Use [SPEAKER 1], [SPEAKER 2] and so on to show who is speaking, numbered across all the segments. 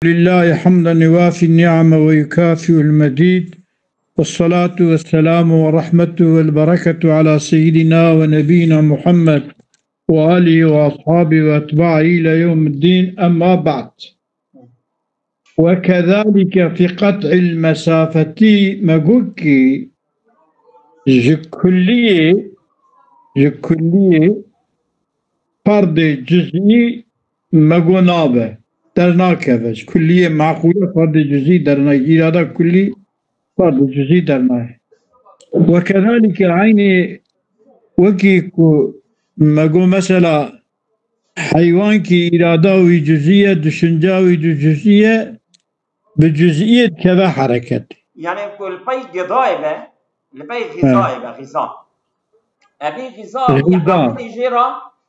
[SPEAKER 1] لله حمدا يوافي النعم ويكافئ المزيد، والصلاة والسلام والرحمة والبركة على سيدنا ونبينا محمد وآله وأصحابه وأتباعه إلى يوم الدين. أما بعد، وكذلك في قطع المسافة مجوكي جكلية فرد جزئي مجونابه درناكه كلية معقولة فرد جزئي درناكه إرادة كلي فرد جزئي درناكه. وكذلك عيني وكيكو مجو مثلا حيوان كي إرادة وجزئية دشنجا وجزئية بجزئية كذا حركة،
[SPEAKER 2] يعني كل بي غذائي لبي غذائي غذاء أبي غذاء يحاول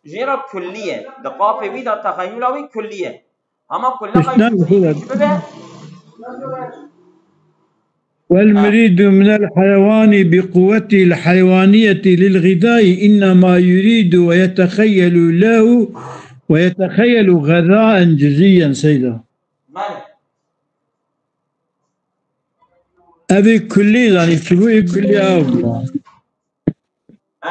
[SPEAKER 2] جيرا كلية دقافة بيدا تخيلوي كلية أما كلها جزئية
[SPEAKER 1] والمريد من الحيوان بقوته الحيوانية للغذاء إنما يريد ويتخيل غذاء جزئيا سيدا. أبي كلي يعني شبوي كلي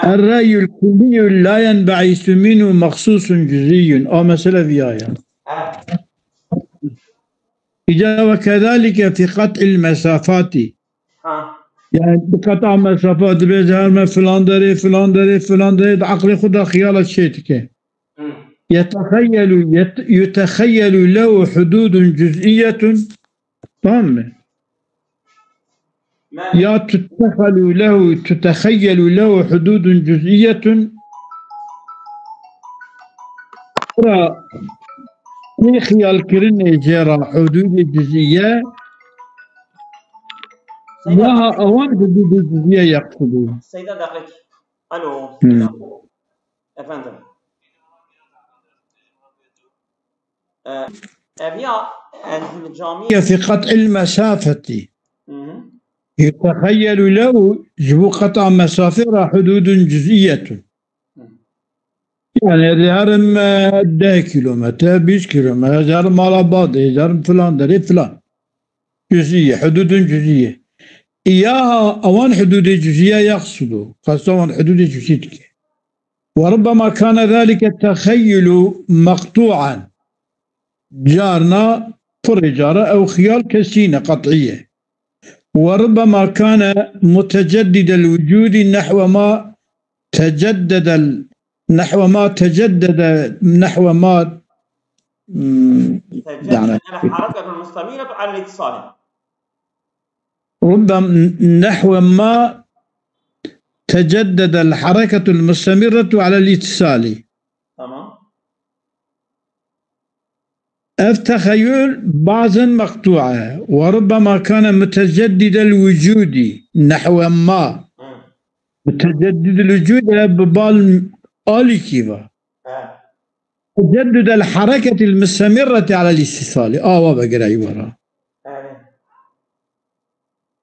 [SPEAKER 1] الرأي الكلي لا ينبعث منه مخصوص جزئي أو مسألة فيها إذا وكذلك في قطع المسافات، يعني بقطع مسافات بيظهر ما فلان داري عقل خدا خيال الشيء يتخيل له حدود جزئية تامة، يا تتخيل له حدود جزئية في خيال كرن جرى حدود جزئية لها أوان حدود جزئية يقصدون.
[SPEAKER 2] سيدة دقيق ألو أفندم
[SPEAKER 1] في قطع المسافة يتخيل له جبو قطع مسافة حدود جزئية، يعني يزارم 10 كيلومتر 20 كيلومتر يزارم على بعض يزارم فلان داري فلان جزئية حدود جزئية إياها أوان حدود جزئية يقصدوا خاصة حدود جزئية. وربما كان ذلك التخيل مقطوعا جارنا فرجارة أو خيال كسينة قطعية، وربما كان متجدد الوجود نحو ما تجدد
[SPEAKER 2] الحركة المستمرة على الاتصال،
[SPEAKER 1] ربما نحو ما تجدد الحركة المستمرة على الاتصال.
[SPEAKER 2] تمام.
[SPEAKER 1] التخيل بعضا مقطوعة، وربما كان متجدد الوجود نحو ما متجدد الوجود ببال آلي كيفا تجدد الحركة المستمرة على الاتصال وبقرأي ورا.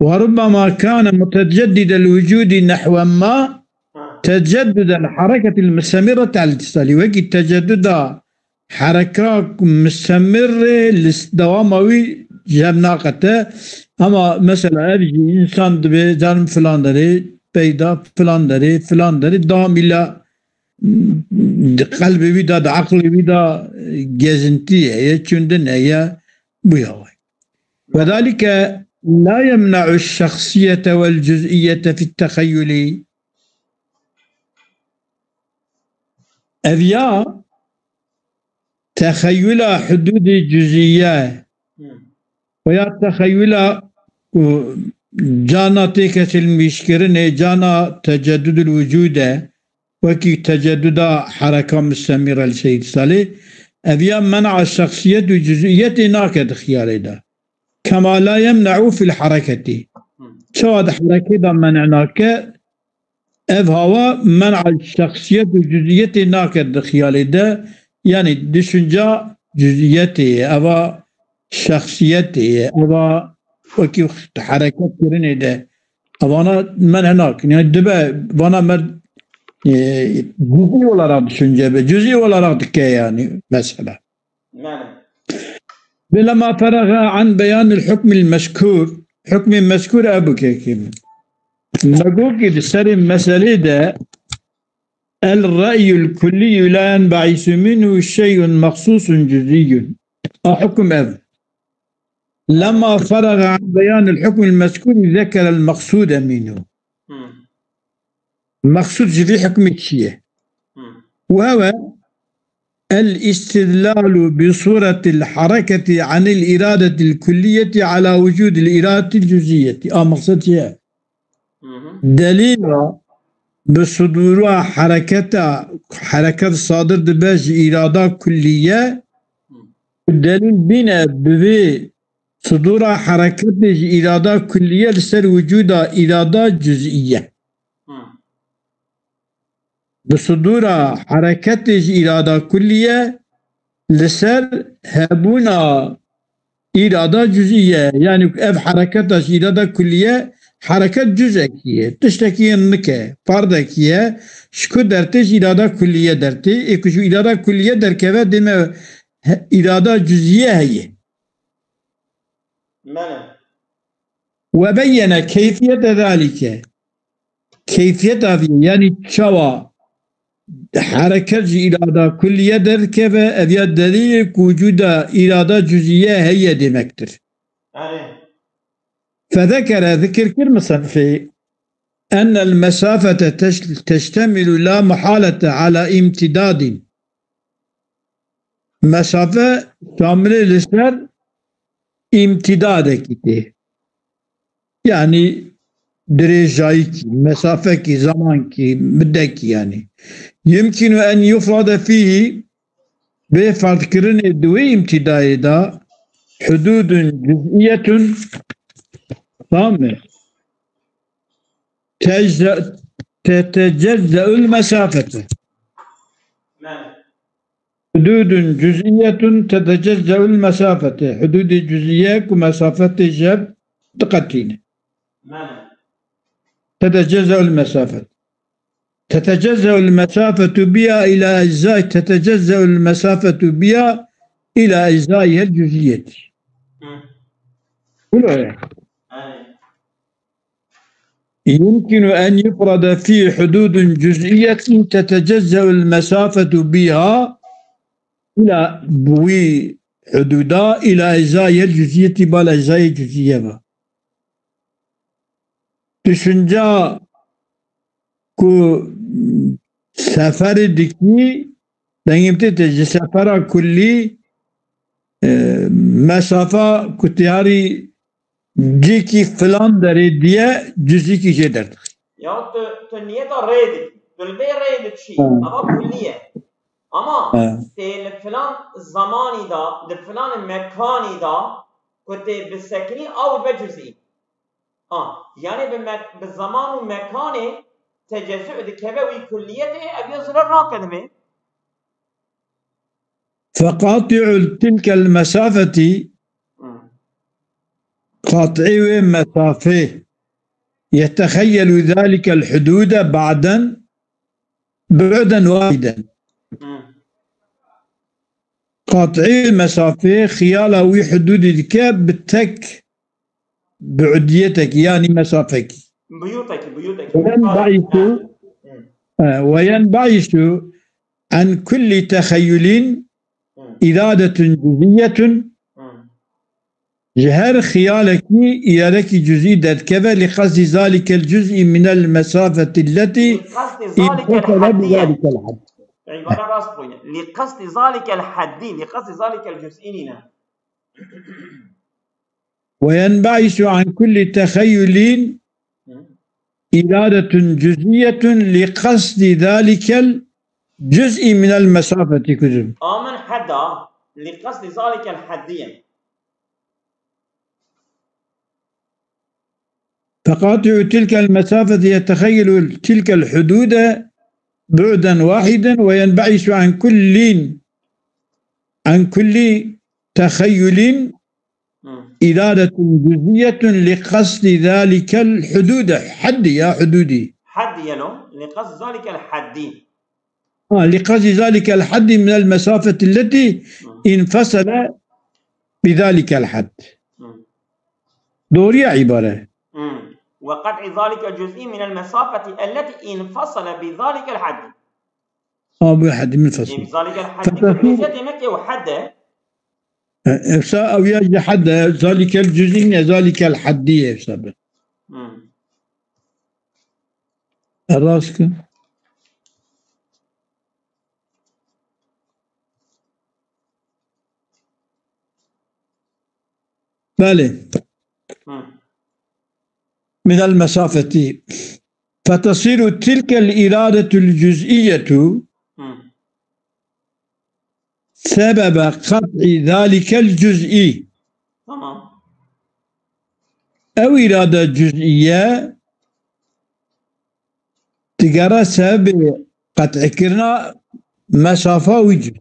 [SPEAKER 1] وربما كان متجدد الوجود نحو ما تجدد الحركة المستمرة على الاتصال، وكي تجدد حركة مستمرة للدواموي جمناقته. أما مثلا أبجي إنسان بجانب فلان داري بيدا فلان داري دام إلى قلبي بيدا عقلي بيدا جزنتي هي چندن هي بيهوي. وذلك لا يمنع الشخصية والجزئية في التخيل. أبيا تخيل حدود جزئية ويا تخيل جانا تيكس المشكرين جانا تجدد الوجود وكي تجدد حركة مستمرة لسيد صالح. أبيا منع الشخصية والجزئية ناكد خيالي ده كما لا يمنع في الحركة. شو حركة منعناك هو منع الشخصية والجزئية ناكد خيالي ده، يعني دشنجا جزئيته أو شخصيته أو وكي حركات كرني ده أنا من هناك يعني دبا وانا مر جزئي ولا راد دشنجا جزئي ولا راد كي يعني مثلا لما فرغ عن بيان الحكم المذكور، حكم المذكور أبو كيكيم نقول كده سر المسألة ده الرأي الكلي لا ينبعث منه شيء مخصوص جزئي حكم أبو. لما فرغ عن بيان الحكم المذكور ذكر المقصود منه. المقصود في حكم الشيء وهو الاستدلال بصورة الحركة عن الإرادة الكلية على وجود الإرادة الجزئية. مقصدها دليل بصدور حركة صادر باش إرادة كلية. الدليل بنا بصدور حركة إرادة كلية لسر وجود إرادة جزئية. بصدور حركة إرادة كلية لسر هابونا إرادة جزئية، يعني أف حركة إرادة كلية حركة جزئية تشتكي النكة فردكية شكو درتش إرادة كلية درتي إكشو إرادة كلية دركبه دم إرادة جزئية هي. وبين كيفية ذلك، كيفية يعني شوى حركة إرادة كلية دركبه أبي الدليل وجود إرادة جزئية هي دمكتر. فذكر كلمة في أن المسافة تشتمل لا محالة على امتداد. مسافة شاملة لسر امتدادك يعني درجايك مسافك زمانك مدك، يعني يمكن أن يفرض فيه بفرض كرن دوي امتداد دا حدود جزئية صامة تتجزأ المسافة. حدود جزئية تتجزأ المسافة، حدود جزئية ومسافة جب دقتين تتجزأ المسافة. تتجزأ المسافة بها إلى أجزاء، تتجزأ المسافة بها إلى أجزائها الجزئية. يمكن أن يفرض في حدود جزئية تتجزأ المسافة بها إلى بوي حدودا إلى أجزائها الجزئية بل أجزاء الجزئية. تشنجا كو سفر دكي دنگمت تجي سفر كلي مسافة كتياري جيكي فلان داري ديه جزي كي جدر
[SPEAKER 2] يعني تنيتا ريدك دلبي ريدك شيء أما كلية أما لفلان زماني دا لفلان مكاني دا كنت بالسكني أو بجزئي يعني بالزمان ومكاني تجزء دكبوي كليته أبي زرار راكدمه.
[SPEAKER 1] فقاطع تلك المسافة قاطعي مسافة يتخيل ذلك الحدود بعدا واحدا. قاطعي المسافة خياله حدود الكاب بالتك بعديتك يعني مسافك
[SPEAKER 2] بيوتك
[SPEAKER 1] وينبعث عن كل تخيل إرادة جزئية جهر خيالك إرادة جزئية كذا لقصد ذلك الجزء من المسافة التي انفصل بذلك الحد.
[SPEAKER 2] عبارة راس لقصد ذلك الحد لقصد ذلك الجزئين.
[SPEAKER 1] وينبعث عن كل تخيل إرادة جزئية لقصد ذلك الجزء من المسافة كذب.
[SPEAKER 2] من حدا لقصد ذلك الحدين.
[SPEAKER 1] فقاطع تلك المسافة يتخيل تلك الحدود بعدا واحدا وينبعث عن كل تخيل إرادة جزئية لقصد ذلك الحدود. حد يا حدودي
[SPEAKER 2] حد يلو لقصد ذلك الحد
[SPEAKER 1] لقصد ذلك الحد من المسافة التي انفصل بذلك الحد.
[SPEAKER 2] مم.
[SPEAKER 1] دورية عبارة.
[SPEAKER 2] وقطع ذلك الجزء من المسافة التي انفصل بذلك الحد.
[SPEAKER 1] بحد منفصل.
[SPEAKER 2] بذلك الحد كلية مكة وحده.
[SPEAKER 1] أو يجي حد ذلك الجزء من ذلك الحدية بسبب. الراسك. بله. من المسافة فتصير تلك الإرادة الجزئية سبب قطع ذلك الجزء.
[SPEAKER 2] تمام.
[SPEAKER 1] أو إرادة جزئية تقرأ سبب قطع كرنا مسافة وجه.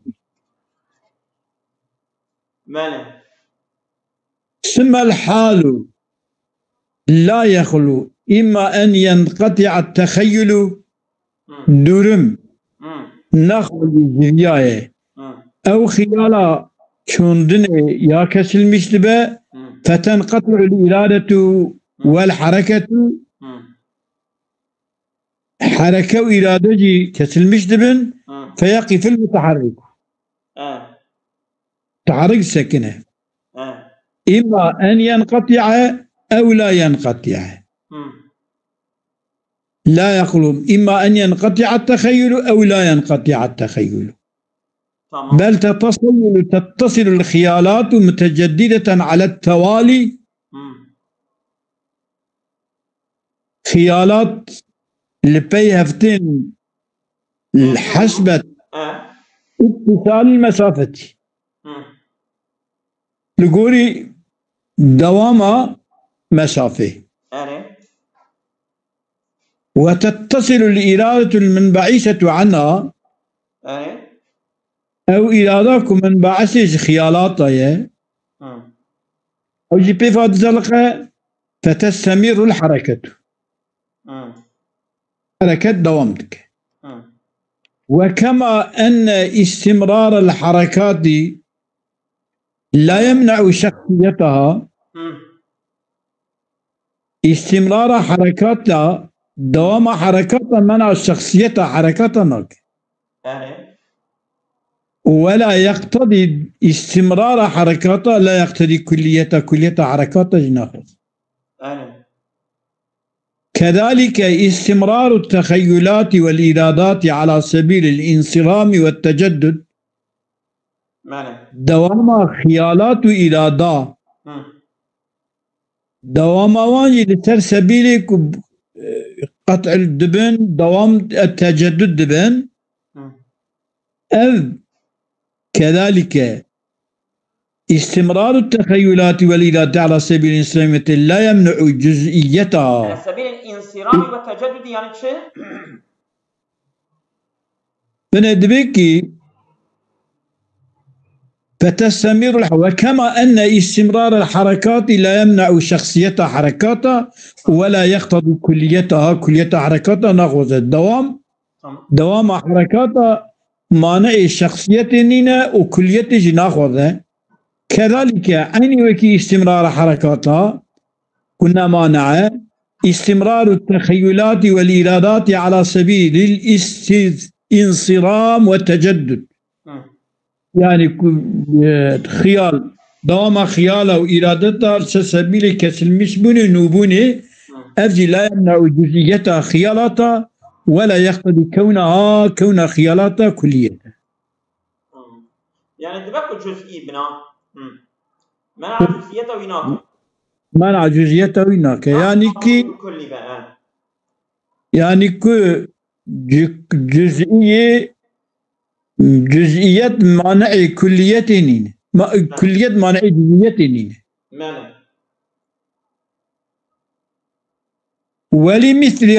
[SPEAKER 2] ماله.
[SPEAKER 1] ثم الحال لا يخلو إما أن ينقطع التخيل درم نخل الجزئية أو خيالا شوندن يا كسل مشتبه فتنقطع الإرادة والحركة حركة وإرادة كسل مشتبه فيقف المتحرك تحرك سكنة إما أن ينقطع أو لا ينقطع. لا يخلو إما أن ينقطع التخيل أو لا ينقطع التخيل. بل تتصل الخيالات متجددة على التوالي. خيالات لبي هفتين حسب اتصال المسافة لقولي دوام مسافة وتتصل الإرادة المنبعثة عنها أو إرادة منبعثة خيالاتها أو جي فاد زلقة فتستمر الحركة حركة دوامتك. وكما أن استمرار الحركات لا يمنع شخصيتها استمرار حركاتها دوام حركاتها منع شخصيتها حركاتها ولا يقتضي استمرار حركاتها لا يقتضي كلية حركاتها جناحه. كذلك استمرار التخيلات والإرادات على سبيل الانصرام والتجدد دوام خيالات وإرادات دوام وانجي لتر سبيل قطع الدبن دوام التجدد دبن أو كذلك استمرار التخيلات والإرادات على سبيل الانصرام لا يمنع جزئيتها.
[SPEAKER 2] على سبيل الانصرام والتجدد يعني شيء؟
[SPEAKER 1] بندبكي فتستمر وكما أن استمرار الحركات لا يمنع شخصيتها حركاتها ولا يقتضي كلية حركاتها نأخذ الدوام دوام حركاتها مانع شخصيتنا وكلية نأخذها. كذلك عين وكي استمرار حركاتها كنا مانع استمرار التخيلات والإرادات على سبيل الانصرام والتجدد يعني خيال دوام خياله وإرادتها سبيل كسلمش بني نوبوني أفجي لا يمنع جزئيتها خيالاتها ولا يقتضي كون خيالاتها كلية.
[SPEAKER 2] يعني تبقى جزئي بنا منع جزئيتها ويناك
[SPEAKER 1] منع جزئيتها ويناك يعني كي جزئيات مانع كليتين كلية مانع جزئيتين. ولمثل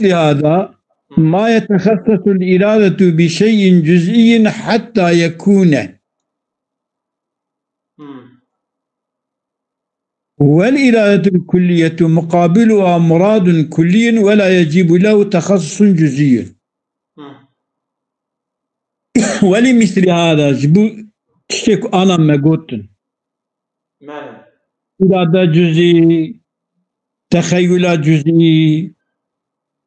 [SPEAKER 1] هذا ما يتخصص الإرادة بشيء جزئي حتى يكون والإرادة الكلية مقابلها مراد كلي ولا يجب له تخصص جزئي. ولمثل هذا جبو تشتك أنا ما قلت إرادة جزئي، تخيلات جزئي،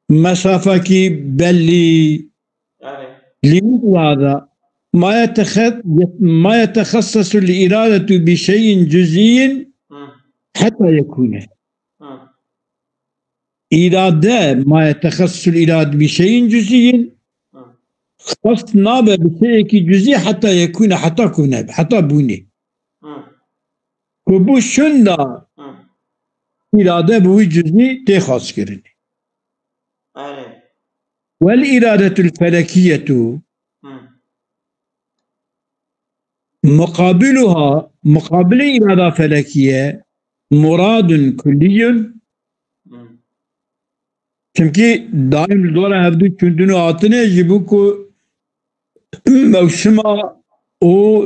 [SPEAKER 1] مسافة كي بلي. لمثل هذا ما يتخصص الإرادة بشيء جزئي حتى يكون إرادة، ما يتخصص الإرادة بشيء جزئي خص نابه بشيء جزئي حتى يكون، حتى بوني كبو شندا إرادة بوي جزئي تخص كرني. والإرادة الفلكية مقابلها، مقابل إرادة فلكية مراد كلي. çünkü daim dolara hevdu kündünü atını jibuku mevsima o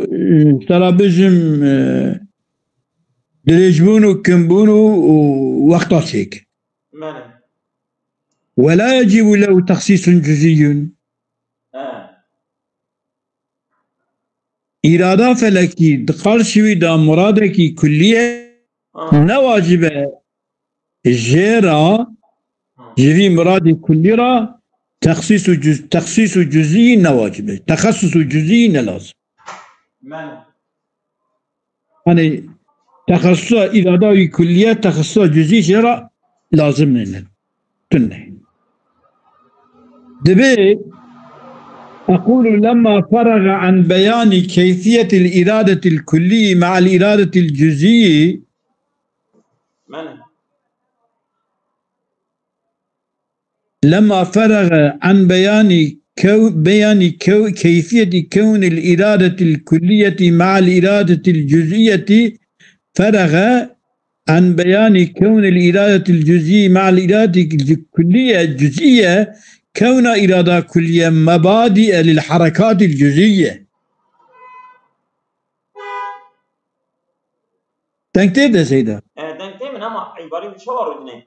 [SPEAKER 1] tarabizm درجبونو كمبونو وقتا شيك ولا يجب له تخصيص جزئي. إرادة فلكي دقال شوي دا مرادك كلية نواجبه جيرا جري مراد كليرا تخصيص جزئي نواجبه، تخصص جزئي نلازم. يعني تخصص إرادة كلية تخصص جزئي جيرا لازم لنا تنه. دبي أقول لما فرغ عن بيان كيفية الإرادة الكلية مع الإرادة الجزئية لما فرغ عن بيان كيفية كون الإرادة الكلية مع الإرادة الجزئية، فرغ عن بيان كون الإرادة الجزئية مع الإرادة الكلية الجزئية كون إرادة كلية مبادئ للحركات الجزئية. تنكتب ده سيدة
[SPEAKER 2] تنكتب من أما عبارة بشور ودنه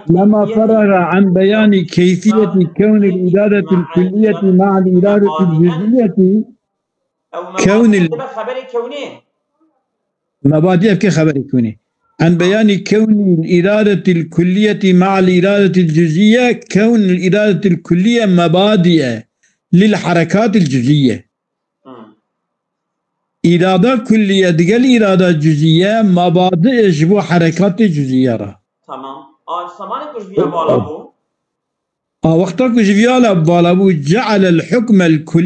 [SPEAKER 1] لما فرغ عن بيان كيفية كون الإرادة الكلية مع الإرادة الجزئية كون مبادئ كخبر كوني عن بيان كون الإرادة الكلية مع الإرادة الجزئية كون الإرادة الكلية مبادئ للحركات الجزئية. إرادة كلية دقل إرادة جزئية مبادئ جبو حركات جزئية را.
[SPEAKER 2] تمام. سماني كجبيا بالابو
[SPEAKER 1] وقتا كجبيا بالابو جعل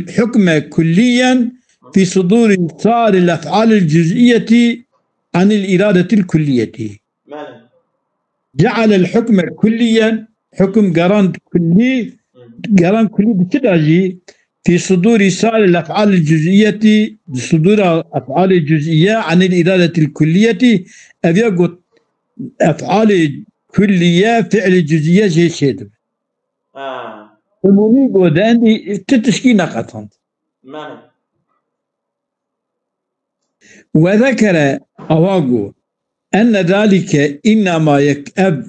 [SPEAKER 1] حكم كليا في صدور صار الأفعال الجزئية عن الإرادة الكلية. جعل الحكم كليا حكم قران كلي بتداجي في صدور صار الأفعال الجزئية، صدور أفعال الجزئية عن الإرادة الكلية. أبي أقول أفعال كلية فعل جزئية زي شيء الموني قودان تتشكي نقطان. وذكر أواغو أن ذلك إنما يكأب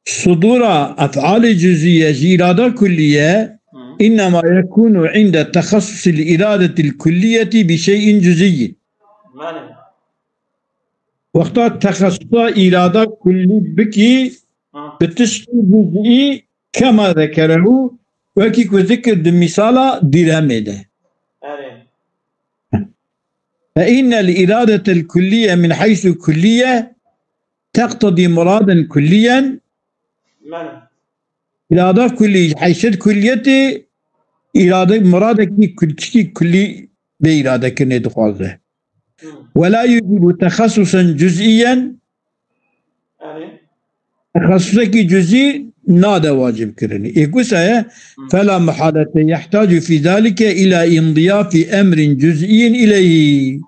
[SPEAKER 1] صدور أفعال جزئية إرادة كلية إنما يكون عند تخصص الإرادة الكلية بشيء جزئي. وقت تخصص إرادة كلي بكي بتشكيل جزئي كما ذكره وكيك ذكر المثال درامده. فإن الإرادة الكلية من حيث كلية تقتضي مرادا كليا. إرادة كلية حيث كليتي إرادة مرادك كلي بإرادة كني دخوازه ولا يجب تخصصا جزئيا. تخصصك جزئي نادى واجب كرني إيكوسا فلا محالة يحتاج في ذلك إلى انضياف أمر جزئي إليه.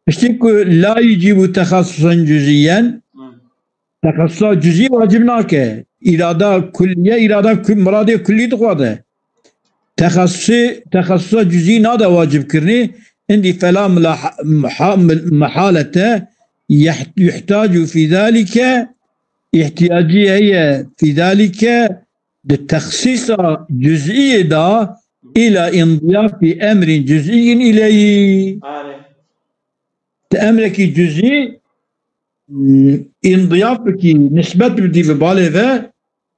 [SPEAKER 1] اشتكو لا يجب تخصصا جزئيا، تخصص جزئي واجبناك إرادة كلية إرادة مرادة كلية دخواده تخصص جزئي نادى واجب كرني عندي فلا محالة يحتاج في ذلك احتياجية هي في ذلك للتخصيص جزئي دا إلى انضياف أمر جزئي إليه. أمرك جزئي انضيافك نسبة بدي ببالي ذا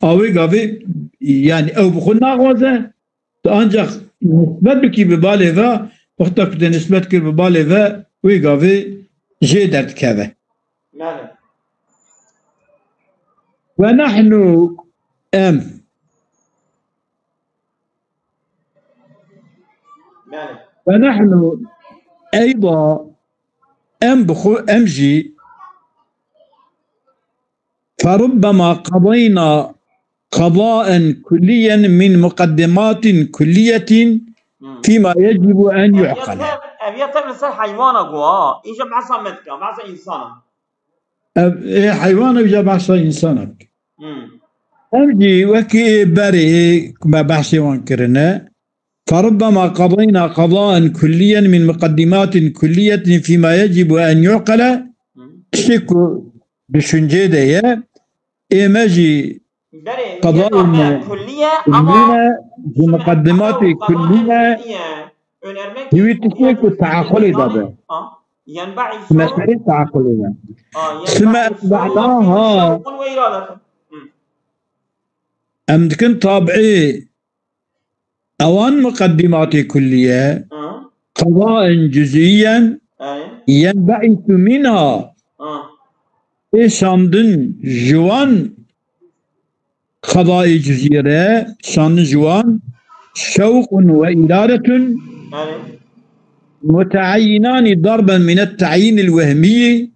[SPEAKER 1] أو قابي يعني أو بخلنا غوزة أنجح نسبتك ببالي ذا وقتك نسبتك ببالي ذا وقابي جيدت كذا. ونحن ونحن أيضا أمجي فربما قضينا قضاء كليا من مقدمات كلية فيما يجب أن يعقل.
[SPEAKER 2] أبيتر لسه حيوانا قوا إيجا بعصا مدكا بعصا إنسانا
[SPEAKER 1] حيوانا إيجا بعصا إنسانك أمجي وكي باري ما بحثي وانكرنا فربما قضينا قضاء كليا من مقدمات كلية فيما يجب أن يعقل تشكو بشنجيدة يا إيماجي قضاء
[SPEAKER 2] كلية أما
[SPEAKER 1] بمقدمات كلية يتشكو تعقلي دابا
[SPEAKER 2] ينبعي
[SPEAKER 1] مسألة تعقلية ثم بعدها أمكن طابعي أوان مقدمات كلية قضاء جزئيا ينبعث منها شاندن جوان قضاء جزيرة شاندن جوان شوق وإرادة متعينان ضربا من التعيين الوهمي.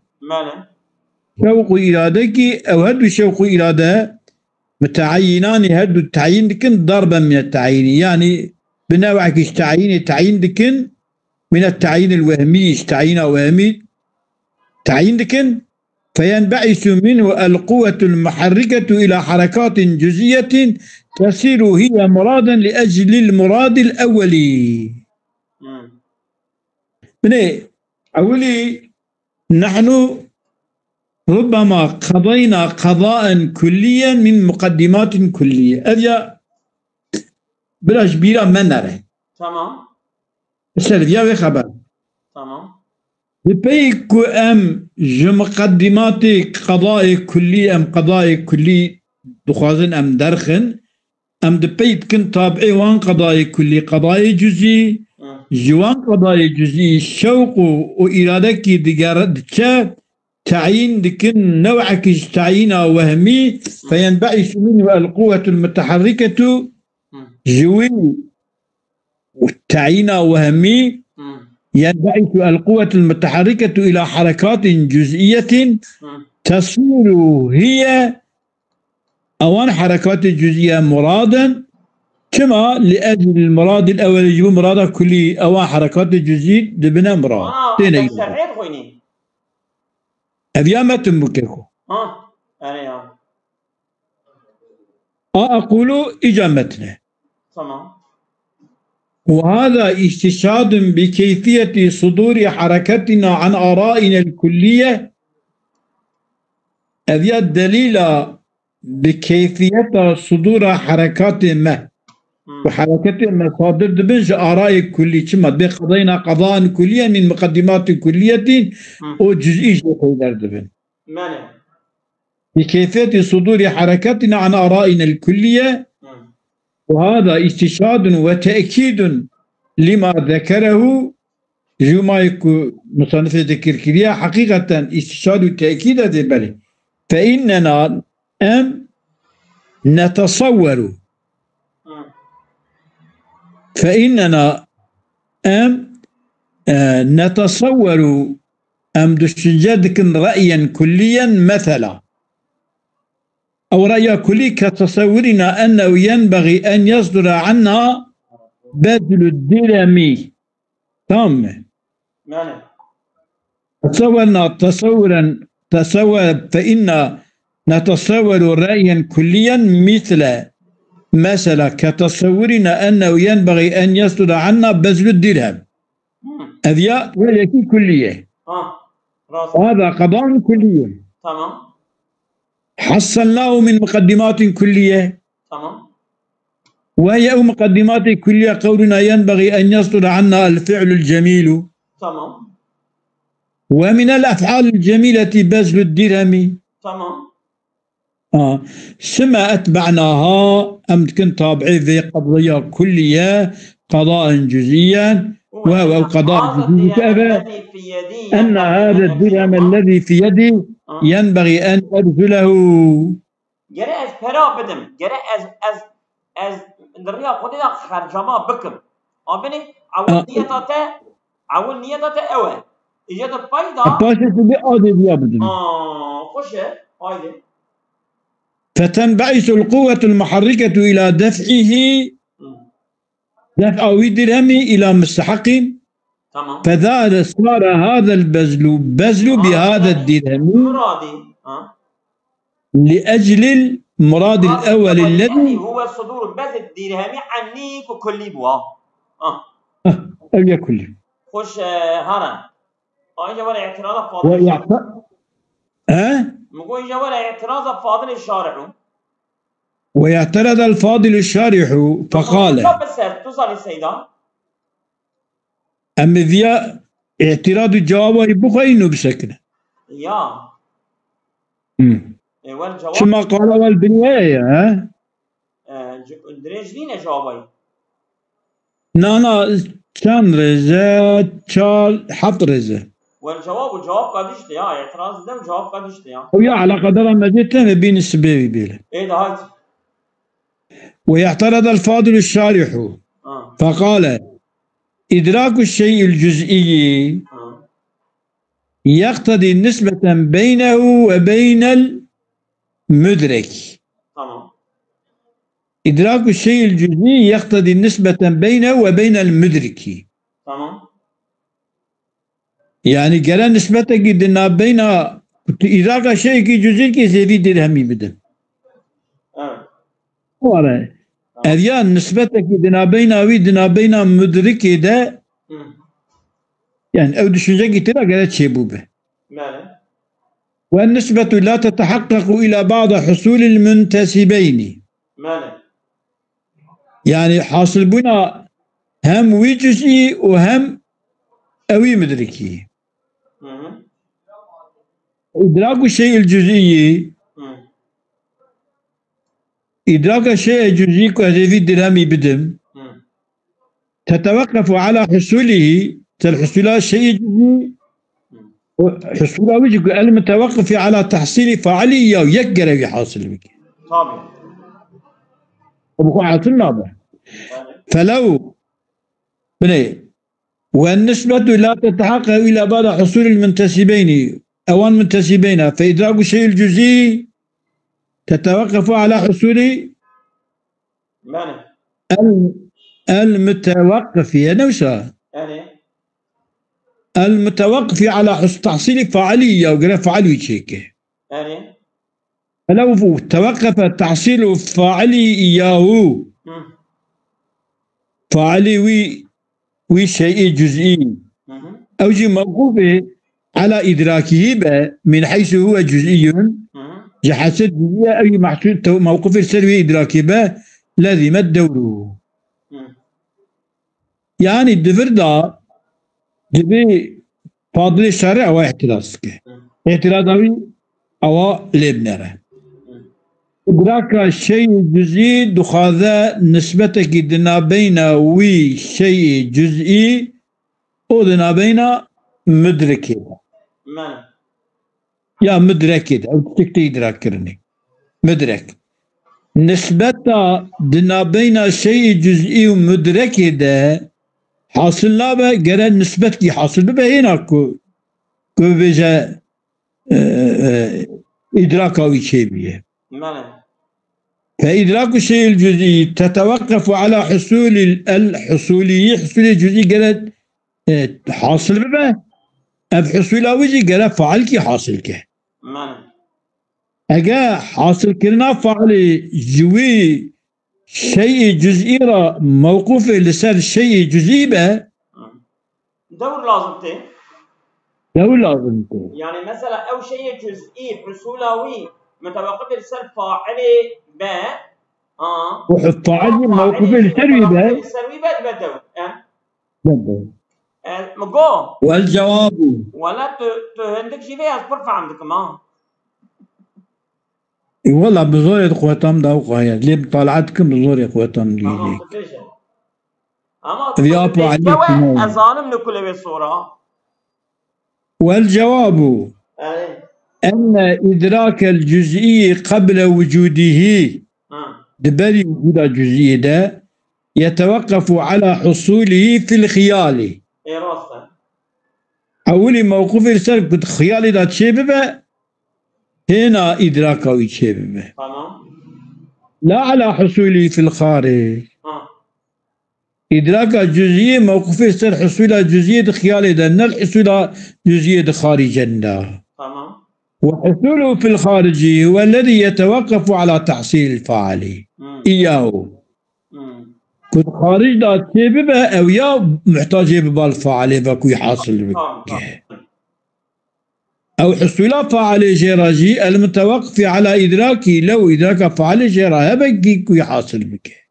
[SPEAKER 1] شوق إرادك أو هدو شوق إرادة متعينان هدو التعيين دكن ضربا من التعيين يعني بنوعك تعيين دكن من التعيين الوهمي تعيين وهمي تعيين دكن فينبعث منه القوة المحركة إلى حركات جزئية تصير هي مرادا لأجل المراد الأولي. من أولي نحن ربما قضينا قضاء كليا من مقدمات كلية هذا بلا جبيرة ما نرى.
[SPEAKER 2] تمام.
[SPEAKER 1] السلفية خبر.
[SPEAKER 2] تمام.
[SPEAKER 1] بيكو مقدمات قضاء كلي قضاء كلي دخازن درخن دبيت كن طابعي وان قضاء كلي قضاء جزئي جوان قضاء جزئي الشوق وإرادك دقارة تعيين دكن نوعك تعيين وهمي فينبعث منه القوة المتحركة جوي والتعيين وهمي ينبعث القوة المتحركة إلى حركات جزئية تصير هي أوان حركات جزئية مرادا كما لأجل المراد الأول يجب مراد كلي أوان حركات جزئية دبنا مراد. أبيا ما تنبكيكو أقول إجابتنا
[SPEAKER 2] تمام.
[SPEAKER 1] وهذا استشهاد بكيفية صدور حركتنا عن آرائنا الكلية. هذا الدليل بكيفية صدور حركات ما وحركات ما صادر دبنج آراء كلية كما بقضينا قضاء كليا من مقدمات كلية وجزئي دبن بكيفية صدور حركتنا عن آرائنا الكلية. وهذا استشهاد وتأكيد لما ذكره جمايك مصنف ذكر كلية حقيقة استشهاد وتأكيد هذا بله. فإننا نتصور نتصور دشنجادك رأيا كليا مثلا أو رأي كلي كتصورنا أنه ينبغي أن يصدر عنا بذل الدرهم تام. فإن نتصور رأيا كليا مثل كتصورنا أنه ينبغي أن يصدر عنا بذل الدرهم. هذا ويكي كلية هذا قضاء كلي.
[SPEAKER 2] تمام.
[SPEAKER 1] حصلناه من مقدمات كلية.
[SPEAKER 2] تمام.
[SPEAKER 1] وهي أو مقدمات كلية قولنا ينبغي أن يصدر عنا الفعل الجميل.
[SPEAKER 2] تمام.
[SPEAKER 1] ومن الأفعال الجميلة بذل الدرهم.
[SPEAKER 2] تمام.
[SPEAKER 1] سما أتبعناها أم كنت طابعي في قضية كلية قضاء جزئيا وهو قضاء جزئي
[SPEAKER 2] الذي في يدي
[SPEAKER 1] أن هذا الدرهم الذي في يدي ينبغي أن أبذله.
[SPEAKER 2] جرى از فرا بدم جرى از دريا خدي خرجما بكم أبني عول نيته أول إجت فايدة
[SPEAKER 1] باشا تبي أدي بيا بدم
[SPEAKER 2] خوشه هايدي.
[SPEAKER 1] فتنبعث القوة المحركة إلى دفع درهم إلى مستحق.
[SPEAKER 2] تمام.
[SPEAKER 1] فذا صار هذا البذل بهذا الدرهم
[SPEAKER 2] مرادي
[SPEAKER 1] لأجل المراد الأول الذي
[SPEAKER 2] هو صدور بذل الدرهم عنيك وكلي بوا
[SPEAKER 1] أو كلي
[SPEAKER 2] خوش هرن إجا ولا اعتراض فاضل مقول إجا ولا اعتراض فاضل الشارع
[SPEAKER 1] ويعترض الفاضل الشارح فقال أما ذي اعتراض الجواب بخينه بسكنه
[SPEAKER 2] يا
[SPEAKER 1] شما قال والبنية
[SPEAKER 2] دريجلين جوابي
[SPEAKER 1] نانا كان رزا تشال حط رزا
[SPEAKER 2] والجواب قدشت يا اعتراض ده جواب قدشت يا
[SPEAKER 1] ويا على قدر ما جيت بين السبيبي بيله
[SPEAKER 2] ايه ده هاي.
[SPEAKER 1] ويعترض الفاضل الشارح فقال إدراك الشيء الجزئي يقتضي نسبة بينه وبين المدرك. إدراك الشيء الجزئي يقتضي نسبة بينه وبين المدرك. يعني قال نسبة قدنا بين إدراك الشيء الجزئي كيف درهمي بدن. أذيان نسبتك دنا بين مدرك ده يعني أو دشنجة كتير قالت شيبوبة. والنسبة لا تتحقق إلى بعض حصول المنتسبين. يعني حاصل بنا هم وي جزئي وهم أوي مدركي. إدراك الشيء الجزئي إدراك الشيء الجزئي كهذه الدرامي بدم تتوقف على حصوله الحصول الشيء الجزئي حصوله وجه المتوقف على تحصيل فعلية ويقرأ في حاصل بك
[SPEAKER 2] طبعا
[SPEAKER 1] وبقوا عاطلنا فلو بني والنسبة لا تتحقق إلى بعض حصول المنتسبين أو المنتسبين فإدراك الشيء الجزئي تتوقف على حصول المتوقف يا نوسا المتوقف على تحصيل فعالية وقال فعالي شيء فلو توقف تحصيل فعالي إياه فعالي وي شيء جزئي أو شيء موقوف على إدراكه من حيث هو جزئي جحاسة جزئية أي محصول موقف السلبي إدراكي به لازم الدور يعني الدفر دا جبي فاضل الشارع أو اعتراضك اعتراض أو لابنره إدراك الشيء جزئي دخاذا نسبتك دنا بين وي شيء جزئي ودنا بين مدركي يا مدرك أو تكتي إدراك كرني مدرك نسبة دنا بين شيء جزئي ومدرك ده حاصل لا به جرى نسبة كي حاصل به هنا كو بيجا إدراك أو شيء بيه فإدراك الشيء الجزئي تتوقف على حصول الحصولية حصول الجزئي جرى حاصل به بحصول أوجي جرى فعل كي حاصل كه اگه حاصل کرنا فعل جوی شيء جزئي را موقوف لسر شيء جزئي به
[SPEAKER 2] دور لازم ته يعني مثلا او شيء جزئي حصولاوي متوقف لسر فاعل به
[SPEAKER 1] وفاعل موقوف السروي به
[SPEAKER 2] السروي بدو
[SPEAKER 1] بدو
[SPEAKER 2] مقو
[SPEAKER 1] والجواب
[SPEAKER 2] ولا عندك شيء فيها برفع عندك ما
[SPEAKER 1] والله بزور قوتهم دا وقايا ليه بطالعتكم بزور قوتهم ليك
[SPEAKER 2] اما
[SPEAKER 1] ضيافة عليكم
[SPEAKER 2] اظالم لكل بالصورة.
[SPEAKER 1] والجواب أن إدراك الجزئي قبل وجوده دبري وجود الجزئي ده يتوقف على حصوله في الخيال. أولي موقوف السر قد خيالي ده تشبه هنا إدراكه يتشبه لا على حصوله في الخارج. إدراك الجزئي موقوف السر حصول الجزئي خيالي ده نل حصول جزئي خارجا ده. وحصوله في الخارج هو الذي يتوقف على تحصيل الفاعل إياه. كنت خارج دا تشبه أو يا محتاج بالفاعل بكو يحصل بك أو حصول فاعل جراجي المتوقف على إدراكه لو إدراك فاعل جراه بكي يحصل بك.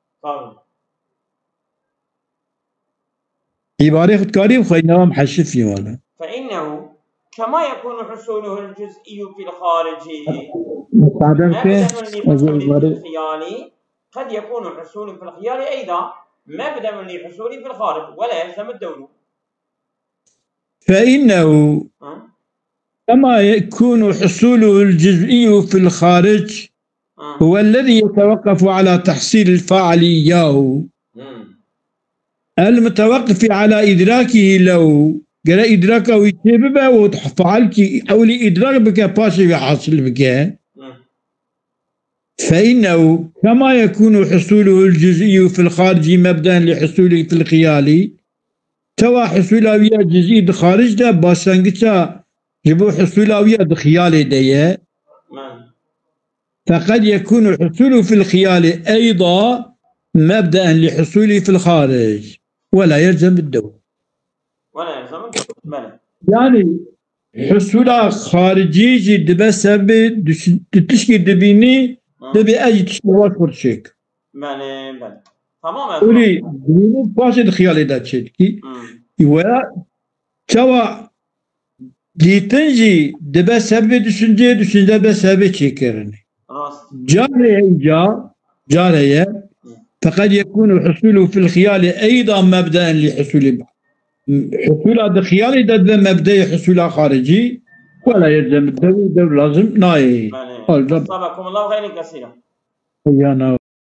[SPEAKER 1] عبارة خد كاريب خينا محشفي ولا
[SPEAKER 2] فإنه كما يكون حصوله الجزئي في الخارج مبدأ للخيال قد يكون حصوله في الخيال أيضا مبدأ لحصوله في الخارج ولا يلزم الدول.
[SPEAKER 1] فإنه كما يكون حصوله الجزئي في الخارج هو الذي يتوقف على تحصيل الفاعل إياه المتوقف على إدراكه لو قال إدراكه يتبه وتفعلك أو لإدراك بك باشي يحصل بك. فإنه كما يكون حصوله الجزئي في الخارج مبدأ لحصوله في الخيال توا حصولاوية جزئي الخارج ده باسنجتا جبو حصولاوية الخيال ده فقد يكون حصوله في الخيال أيضا مبدأ لحصوله في الخارج ولا يلزم الدول. يعني حصول خارجي جد بس تشكي دبيني دبي أجي تشتغل فرشك.
[SPEAKER 2] تمام.
[SPEAKER 1] ولي دبيني باشد خيالي دا تشتكي. ولا توا جيتنجي دبي سبب düşünce بس سبب تشكرني. جارية فقد يكون حصوله في الخيال أيضا مبدأ لحصول حصول هذا الخيال ده مبدأ حصول خارجي ولا يلزم الدولة لازم ناي.
[SPEAKER 2] جزاكم الله خيرا كثيرا.